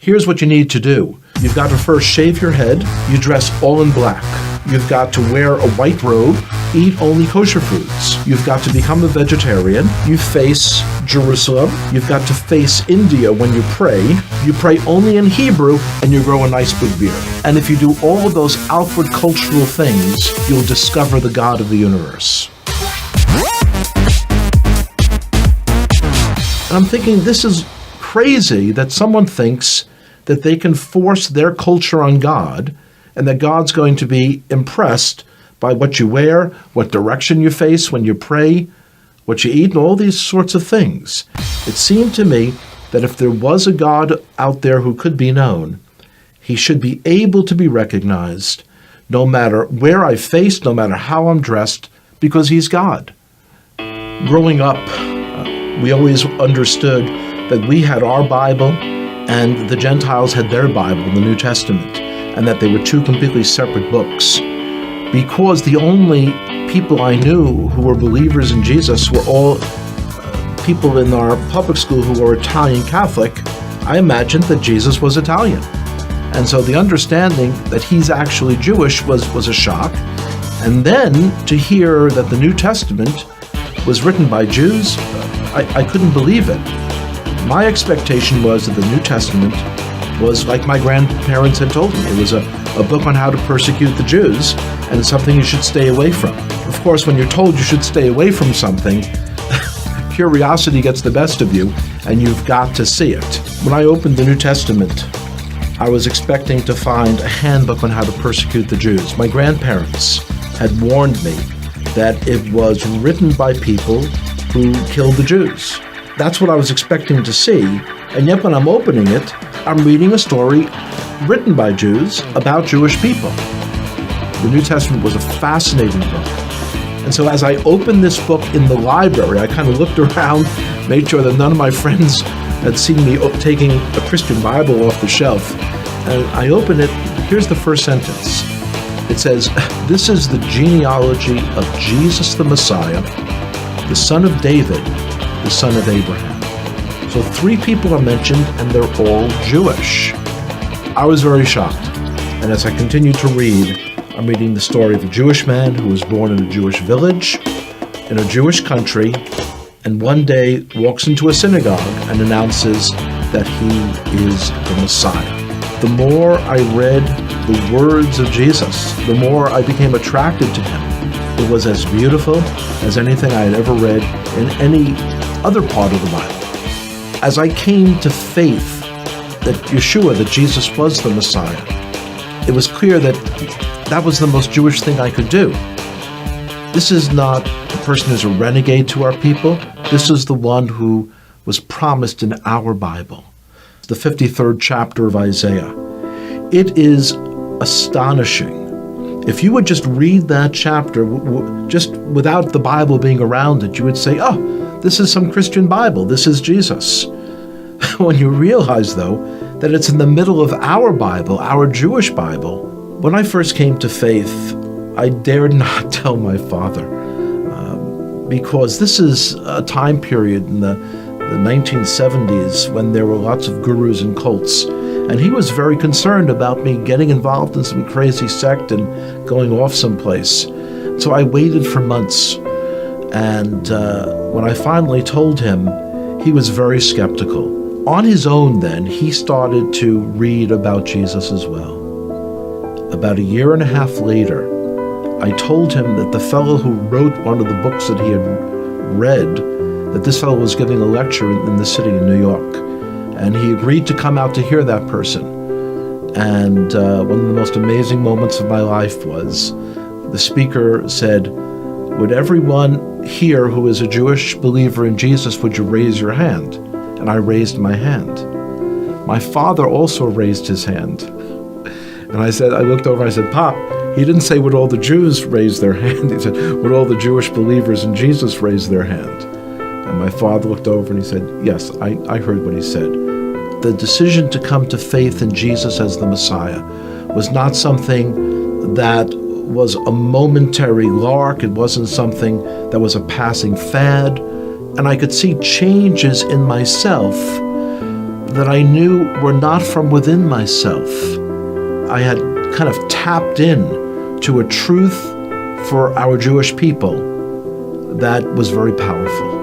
Here's what you need to do. You've got to first shave your head. You dress all in black. You've got to wear a white robe, eat only kosher foods. You've got to become a vegetarian. You face Jerusalem. You've got to face India when you pray. You pray only in Hebrew, and you grow a nice big beard. And if you do all of those outward cultural things, you'll discover the God of the universe. And I'm thinking, this is crazy that someone thinks that they can force their culture on God, and that God's going to be impressed by what you wear, what direction you face when you pray, what you eat, and all these sorts of things. It seemed to me that if there was a God out there who could be known, he should be able to be recognized no matter where I face, no matter how I'm dressed, because he's God. Growing up, we always understood that we had our Bible and the Gentiles had their Bible, the New Testament, and that they were two completely separate books. Because the only people I knew who were believers in Jesus were all people in our public school who were Italian Catholic, I imagined that Jesus was Italian. And so the understanding that he's actually Jewish was a shock. And then to hear that the New Testament was written by Jews, I couldn't believe it. My expectation was that the New Testament was like my grandparents had told me. It was a book on how to persecute the Jews, and it's something you should stay away from. Of course, when you're told you should stay away from something, curiosity gets the best of you, and you've got to see it. When I opened the New Testament, I was expecting to find a handbook on how to persecute the Jews. My grandparents had warned me that it was written by people who killed the Jews. That's what I was expecting to see, and yet when I'm opening it, I'm reading a story written by Jews about Jewish people. The New Testament was a fascinating book. And so as I opened this book in the library, I kind of looked around, made sure that none of my friends had seen me taking a Christian Bible off the shelf. And I opened it. Here's the first sentence. It says, "This is the genealogy of Jesus the Messiah, the son of David, the son of Abraham." So 3 people are mentioned, and they're all Jewish. I was very shocked. And as I continued to read, I'm reading the story of a Jewish man who was born in a Jewish village, in a Jewish country, and one day walks into a synagogue and announces that he is the Messiah. The more I read the words of Jesus, the more I became attracted to him. It was as beautiful as anything I had ever read in any other part of the Bible. As I came to faith that Yeshua, that Jesus was the Messiah, it was clear that that was the most Jewish thing I could do. This is not a person who's a renegade to our people. This is the one who was promised in our Bible, the 53rd chapter of Isaiah. It is astonishing. If you would just read that chapter, just without the Bible being around it, you would say, oh, this is some Christian Bible. This is Jesus. When you realize, though, that it's in the middle of our Bible, our Jewish Bible. When I first came to faith, I dared not tell my father, because this is a time period in the 1970s when there were lots of gurus and cults, and he was very concerned about me getting involved in some crazy sect and going off someplace. So I waited for months, and when I finally told him, he was very skeptical. On his own then, he started to read about Jesus as well. About a year and a half later, I told him that the fellow who wrote one of the books that he had read, that this fellow was giving a lecture in the city in New York. And he agreed to come out to hear that person. And one of the most amazing moments of my life was the speaker said, "Would everyone here who is a Jewish believer in Jesus, would you raise your hand?" And I raised my hand. My father also raised his hand. And I looked over and I said, "Pop," he didn't say would all the Jews raise their hand. He said, would all the Jewish believers in Jesus raise their hand? And my father looked over and he said, yes, I heard what he said. The decision to come to faith in Jesus as the Messiah was not something that was a momentary lark. It wasn't something that was a passing fad. And I could see changes in myself that I knew were not from within myself. I had kind of tapped in to a truth for our Jewish people that was very powerful.